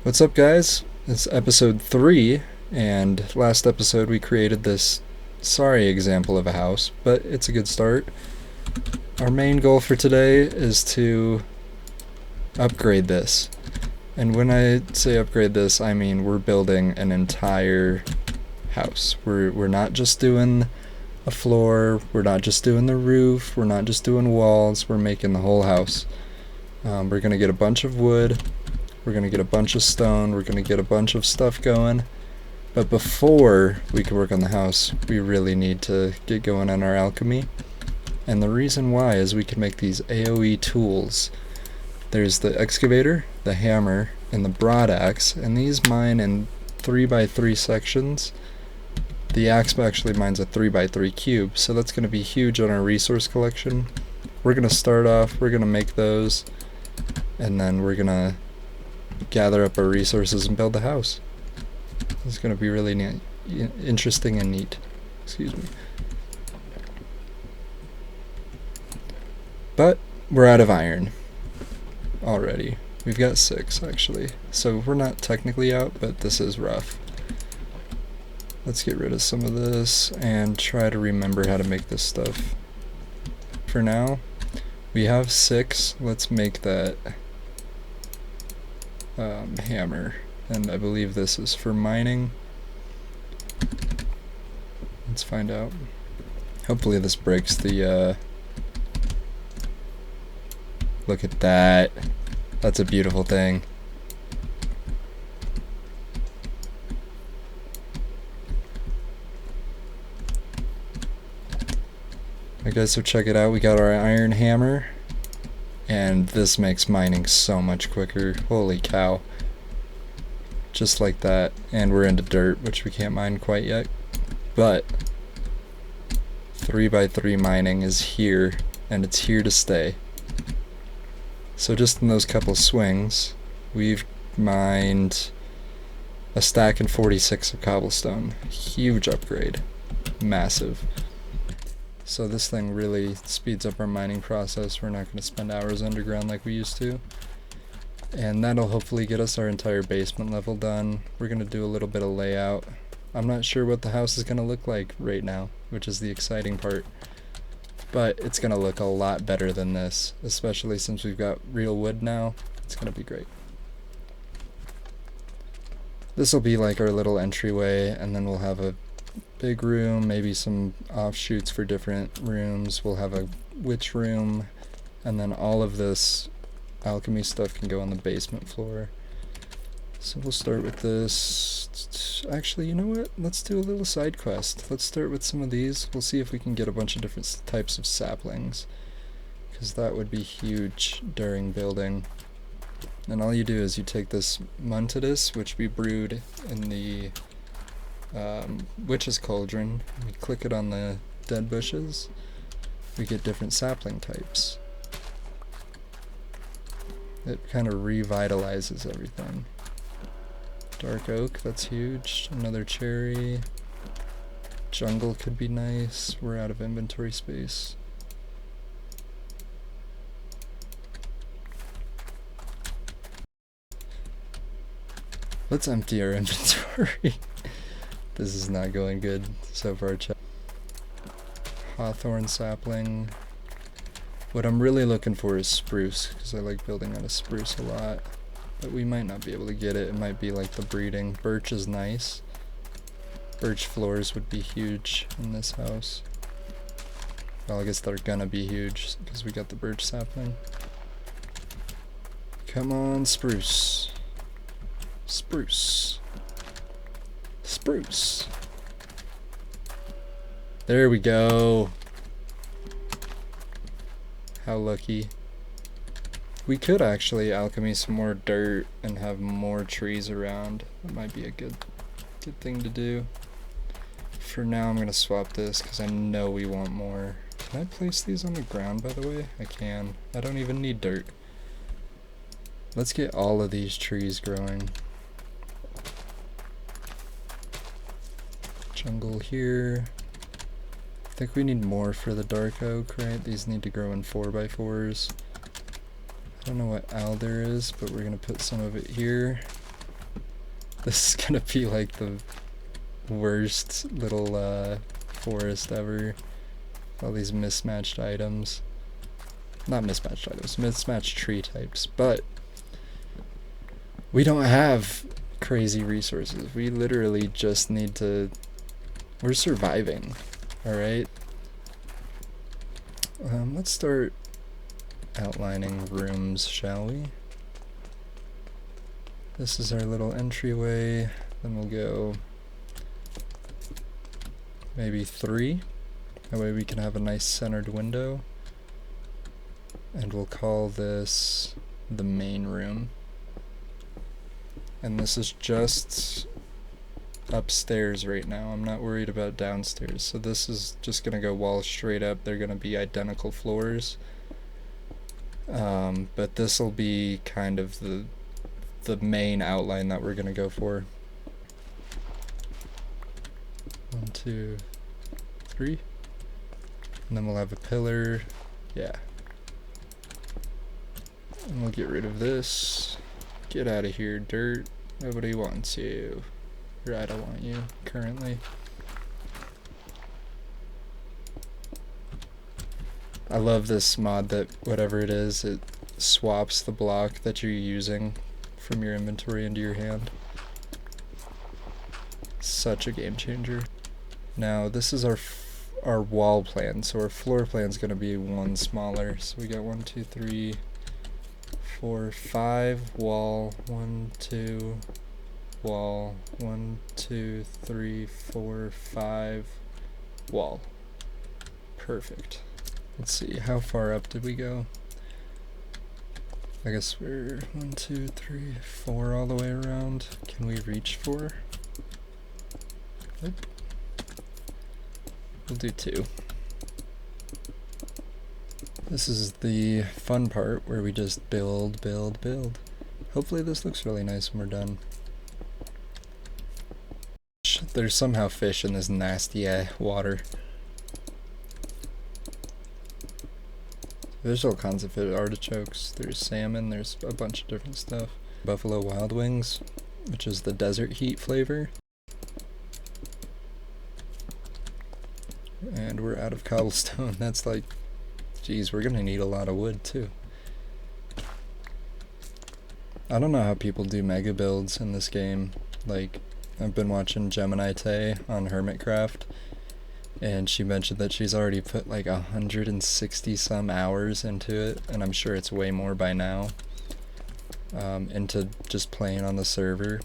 What's up, guys? It's episode 3, and last episode we created this sorry example of a house, but it's a good start. Our main goal for today is to upgrade this. And when I say upgrade this, I mean we're building an entire house. We're not just doing a floor, we're not just doing the roof, we're not just doing walls, we're making the whole house. We're going to get a bunch of wood. We're going to get a bunch of stone. We're going to get a bunch of stuff going. But before we can work on the house, we really need to get going on our alchemy. And the reason why is we can make these AoE tools. There's the excavator, the hammer, and the broad axe. And these mine in 3x3 sections. The axe actually mines a 3x3 cube. So that's going to be huge on our resource collection. We're going to start off, we're going to make those. And then we're going to gather up our resources and build the house. It's going to be really neat, interesting and neat. Excuse me. But we're out of iron already. We've got 6 actually. So we're not technically out, but this is rough. Let's get rid of some of this and try to remember how to make this stuff. For now, we have 6. Let's make that hammer, and I believe this is for mining. Let's find out. Hopefully this breaks the look at that. That's a beautiful thing. Okay, so check it out. We got our iron hammer. And this makes mining so much quicker. Holy cow. Just like that. And we're into dirt, which we can't mine quite yet. But 3x3 mining is here, and it's here to stay. So just in those couple swings, we've mined a stack and 46 of cobblestone. Huge upgrade. Massive. So this thing really speeds up our mining process. We're not going to spend hours underground like we used to. And that'll hopefully get us our entire basement level done. We're going to do a little bit of layout. I'm not sure what the house is going to look like right now, which is the exciting part. But it's going to look a lot better than this, especially since we've got real wood now. It's going to be great. This will be like our little entryway, and then we'll have a big room, maybe some offshoots for different rooms. We'll have a witch room, and then all of this alchemy stuff can go on the basement floor. So we'll start with this. Actually, you know what? Let's do a little side quest. Let's start with some of these. We'll see if we can get a bunch of different types of saplings, because that would be huge during building. And all you do is you take this muntidus, which we brewed in the witch's cauldron. We click it on the dead bushes, we get different sapling types. It kind of revitalizes everything. Dark oak, that's huge. Another cherry. Jungle could be nice. We're out of inventory space. Let's empty our inventory. This is not going good so far. Hawthorn sapling. What I'm really looking for is spruce, because I like building out of spruce a lot. But we might not be able to get it. It might be like the breeding. Birch is nice. Birch floors would be huge in this house. Well, I guess they're gonna be huge, because we got the birch sapling. Come on, spruce. Spruce. Spruce. There we go. How lucky. We could actually alchemy some more dirt and have more trees around. That might be a good thing to do. For now, I'm going to swap this because I know we want more. Can I place these on the ground, by the way? I can. I don't even need dirt. Let's get all of these trees growing. Jungle here. I think we need more for the dark oak, right? These need to grow in 4x4s. I don't know what alder is, but we're going to put some of it here. This is gonna be like the worst little forest ever. All these mismatched items. Not mismatched items, mismatched tree types. But we don't have crazy resources. We literally just need to... We're surviving, alright? Let's start outlining rooms, shall we? This is our little entryway. Then we'll go maybe 3. That way we can have a nice centered window. And we'll call this the main room. And this is just upstairs right now. I'm not worried about downstairs. So this is just gonna go walls straight up. They're gonna be identical floors. But this will be kind of the main outline that we're gonna go for. 1, 2, 3. And then we'll have a pillar. Yeah. And we'll get rid of this. Get out of here, dirt. Nobody wants you. Or I don't want you, currently. I love this mod that whatever it is, it swaps the block that you're using from your inventory into your hand. Such a game changer. Now this is our wall plan, so our floor plan is going to be one smaller. So we got 1, 2, 3, 4, 5 wall, 1, 2 wall, 1, 2, 3, 4, 5 wall. Perfect. Let's see, how far up did we go? I guess we're 1, 2, 3, 4 all the way around. Can we reach 4? Nope. We'll do 2. This is the fun part where we just build, build, build. Hopefully this looks really nice when we're done. There's somehow fish in this nasty water. There's all kinds of fish, artichokes, there's salmon, there's a bunch of different stuff. Buffalo Wild Wings, which is the desert heat flavor. And we're out of cobblestone. That's like, geez, we're gonna need a lot of wood too. I don't know how people do mega builds in this game. Like, I've been watching Gemini Tay on Hermitcraft, and she mentioned that she's already put like 160 some hours into it, and I'm sure it's way more by now, into just playing on the server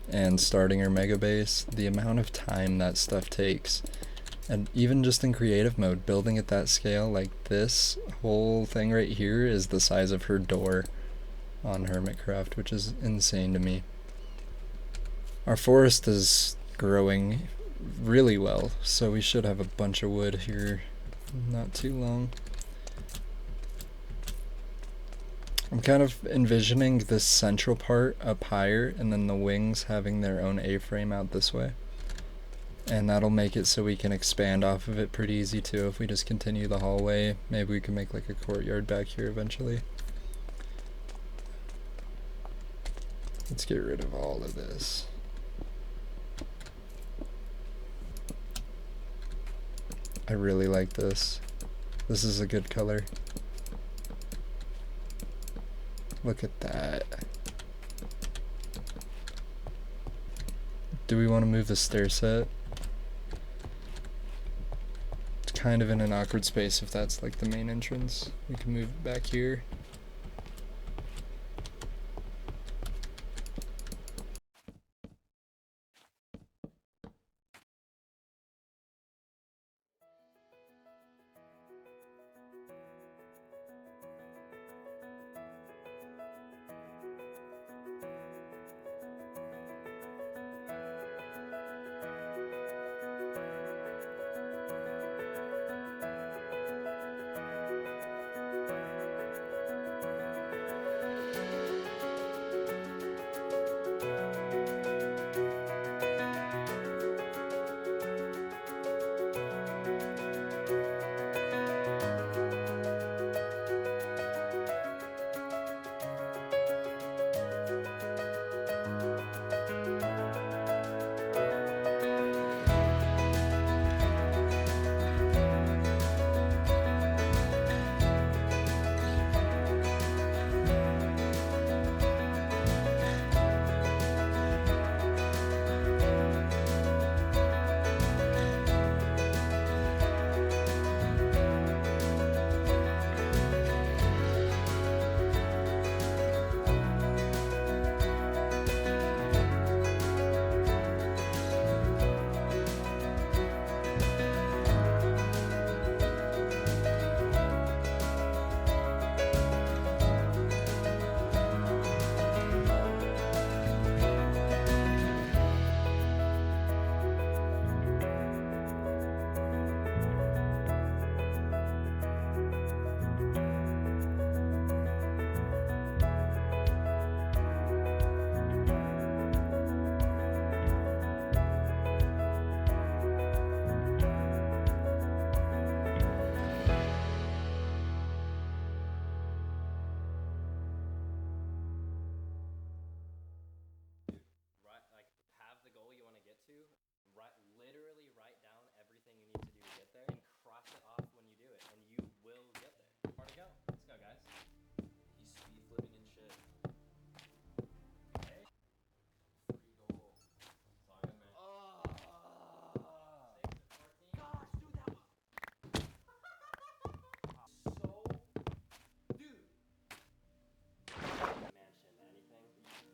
and starting her mega base. The amount of time that stuff takes, and even just in creative mode, building at that scale, like this whole thing right here is the size of her door on Hermitcraft, which is insane to me. Our forest is growing really well, so we should have a bunch of wood here not too long. I'm kind of envisioning this central part up higher and then the wings having their own A-frame out this way. And that'll make it so we can expand off of it pretty easy too if we just continue the hallway. Maybe we can make like a courtyard back here eventually. Let's get rid of all of this. I really like this. This is a good color. Look at that. Do we want to move the stair set? It's kind of in an awkward space if that's like the main entrance. We can move it back here. literally write down everything you need to do to get there and cross it off when you do it, and you will get there. Where to go? Let's go, guys. He's speed flipping and shit. Okay. Free goal. It's all good, man. Oh. 6 to 14. Gosh, dude, that was so. Dude. Mansion, anything.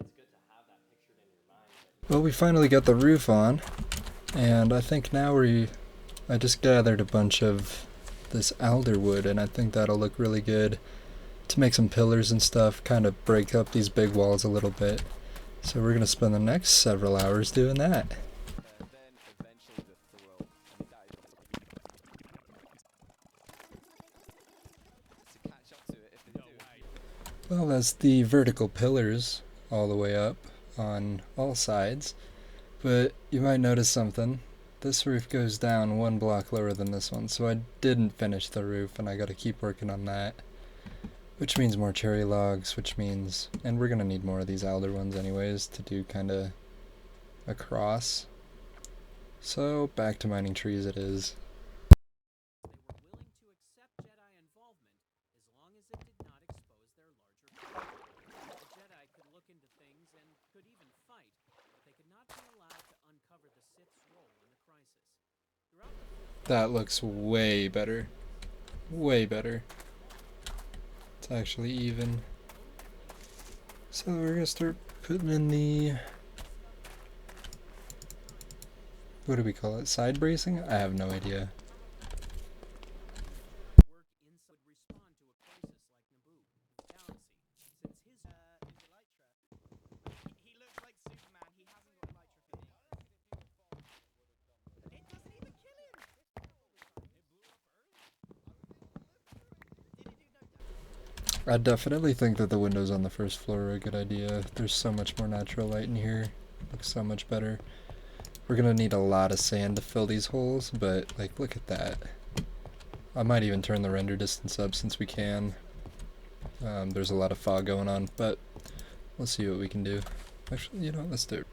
It's good to have that pictured in your mind. Well, we finally got the roof on, and I think now I just gathered a bunch of this alder wood, and I think that'll look really good to make some pillars and stuff, kind of break up these big walls a little bit. So we're going to spend the next several hours doing that. Then eventually the throw. To catch up to it if they do. Well, as the vertical pillars all the way up on all sides, but you might notice something. This roof goes down 1 block lower than this one, so I didn't finish the roof, and I gotta keep working on that. Which means more cherry logs, which means, and we're gonna need more of these alder ones anyways to do kinda across. So back to mining trees it is. They were willing to accept Jedi involvement as long as it did not expose their larger power. The Jedi could look into things and could even fight, but they could not be allowed to uncover the Sith's role in the crisis. Throughout the That looks way better. Way better. It's actually even. So we're gonna start putting in the, what do we call it? Side bracing? I have no idea. work inside would respond to a crisis like Naboo, the galaxy, since his Elytra. He looks like Superman. He hasn't got Elytra for me. It doesn't even kill him. It blew up Earth. Did it do no damage? I definitely think that the windows on the first floor are a good idea. There's so much more natural light in here. Looks so much better. We're gonna need a lot of sand to fill these holes, but like, look at that. I might even turn the render distance up since we can. There's a lot of fog going on, but we'll see what we can do. Actually, you know, let's do it.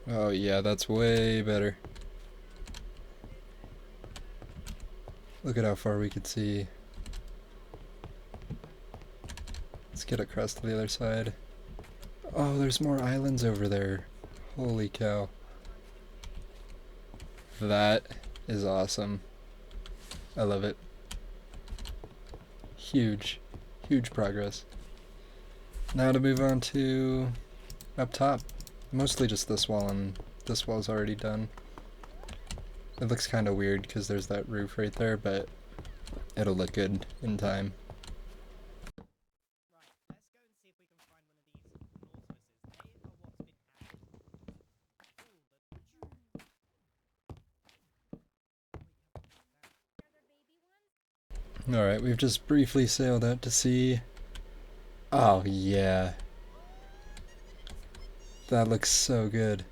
Oh yeah, that's way better. Look at how far we could see. Let's get across to the other side. Oh, there's more islands over there. Holy cow. That is awesome. I love it. Huge, huge progress. Now to move on to up top. Mostly just this wall, and this wall's already done. It looks kind of weird because there's that roof right there, but it'll look good in time. Right, let's go and see if we can find one of these Nautiluses. They are what's been added. Alright, we've just briefly sailed out to sea. Oh yeah. That looks so good.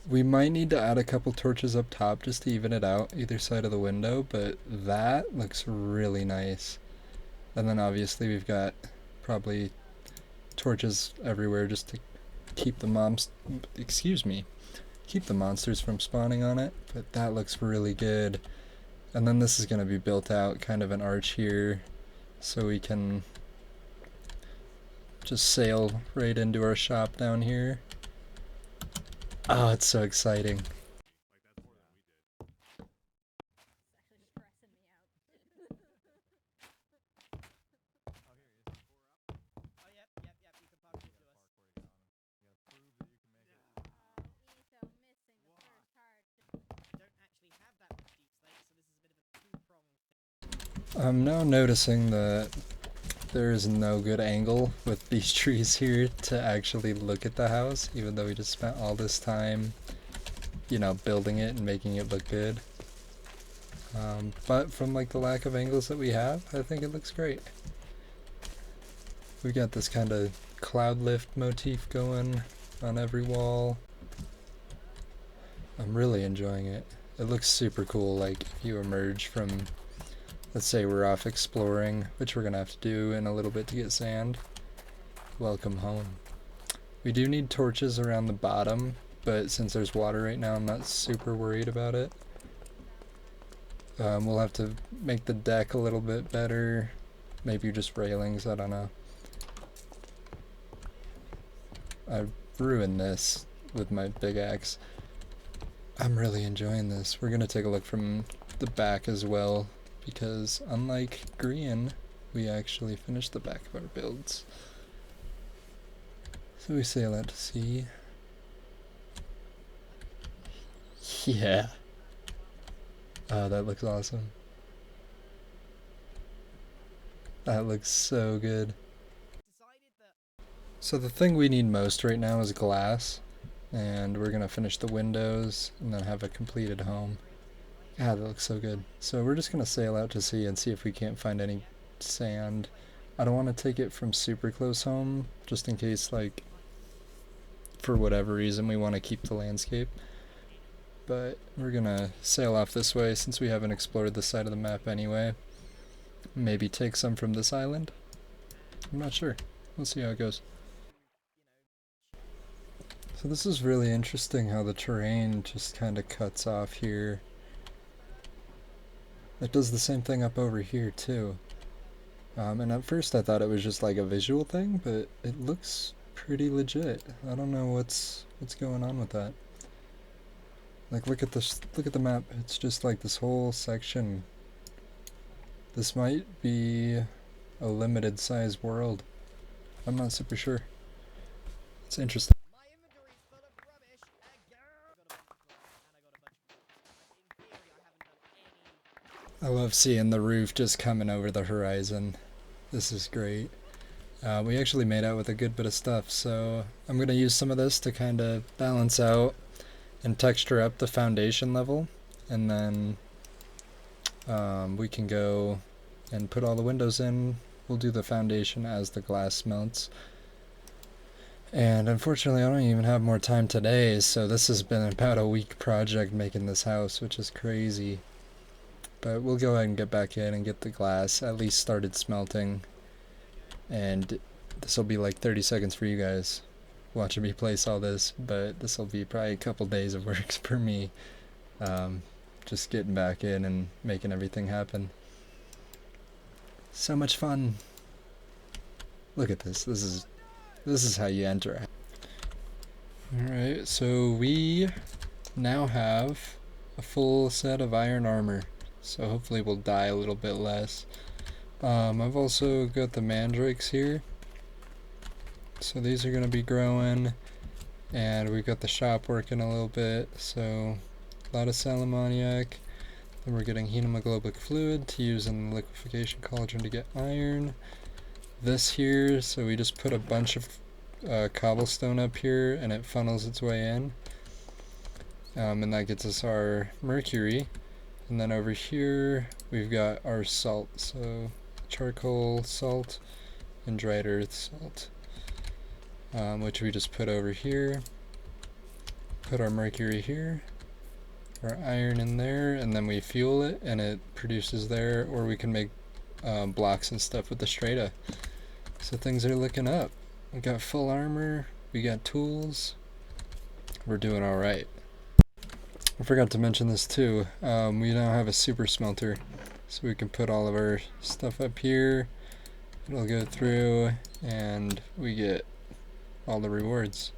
We might need to add a couple torches up top just to even it out either side of the window, but that looks really nice. And then obviously we've got probably torches everywhere just to keep the keep the monsters from spawning on it, but that looks really good. And then this is going to be built out, kind of an arch here, so we can just sail right into our shop down here. Oh, it's so exciting. Oh, yep, you can park it to us. I don't actually have that much deep slate, so this is a bit of a two-pronged thing. I'm now noticing that there is no good angle with these trees here to actually look at the house, even though we just spent all this time, you know, building it and making it look good. But from like the lack of angles that we have, I think it looks great. We got this kind of cloud lift motif going on every wall. I'm really enjoying it. It looks super cool, like if you emerge from let's say we're off exploring, which we're gonna have to do in a little bit to get sand. Welcome home. We do need torches around the bottom, but since there's water right now, I'm not super worried about it. We'll have to make the deck a little bit better. Maybe just railings, I don't know. I ruined this with my big axe. I'm really enjoying this. We're gonna take a look from the back as well, because unlike Green, we actually finished the back of our builds. So we sail out to sea. Yeah. Oh, that looks awesome. That looks so good. So the thing we need most right now is glass, and we're gonna finish the windows and then have a completed home. God, that looks so good. So we're just gonna sail out to sea and see if we can't find any sand. I don't want to take it from super close home, just in case, like, for whatever reason we want to keep the landscape. But we're gonna sail off this way since we haven't explored this side of the map anyway. Maybe take some from this island? I'm not sure. We'll see how it goes. So this is really interesting how the terrain just kind of cuts off here. It does the same thing up over here too. And at first I thought it was just like a visual thing, but it looks pretty legit. I don't know what's going on with that. Like, look at this, look at the map. It's just like this whole section. This might be a limited size world. I'm not super sure. It's interesting. I love seeing the roof just coming over the horizon. This is great. We actually made out with a good bit of stuff, so I'm going to use some of this to kind of balance out and texture up the foundation level, and then we can go and put all the windows in. We'll do the foundation as the glass melts. And unfortunately I don't even have more time today, so this has been about a week project making this house, which is crazy. But we'll go ahead and get back in and get the glass at least started smelting, and this will be like 30 seconds for you guys watching me place all this, but this will be probably a couple days of work for me, just getting back in and making everything happen. So much fun. Look at this. This is how you enter. Alright, so we now have a full set of iron armor, so hopefully we'll die a little bit less. I've also got the mandrakes here, so these are going to be growing, and we've got the shop working a little bit, so a lot of salamoniac. Then we're getting hemoglobin fluid to use in the liquefaction cauldron to get iron. This here, so we just put a bunch of cobblestone up here and it funnels its way in, and that gets us our mercury. And then over here we've got our salt, so charcoal salt and dried earth salt, which we just put over here. Put our mercury here, our iron in there, and then we fuel it and it produces there, or we can make blocks and stuff with the strata. So things are looking up. We got full armor, we got tools, we're doing alright. I forgot to mention this too, we now have a super smelter, so we can put all of our stuff up here, it'll go through, and we get all the rewards.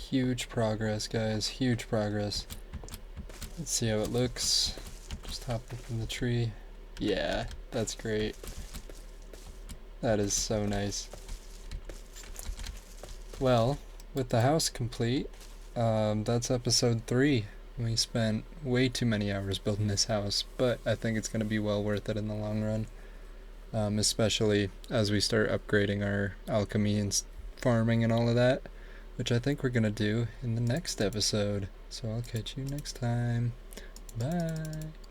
Huge progress, guys, huge progress. Let's see how it looks. Just hop up in the tree. Yeah, that's great. That is so nice. Well, with the house complete, that's episode 3. We spent way too many hours building this house, but I think it's going to be well worth it in the long run. Especially as we start upgrading our alchemy and farming and all of that, which I think we're going to do in the next episode. So I'll catch you next time. Bye.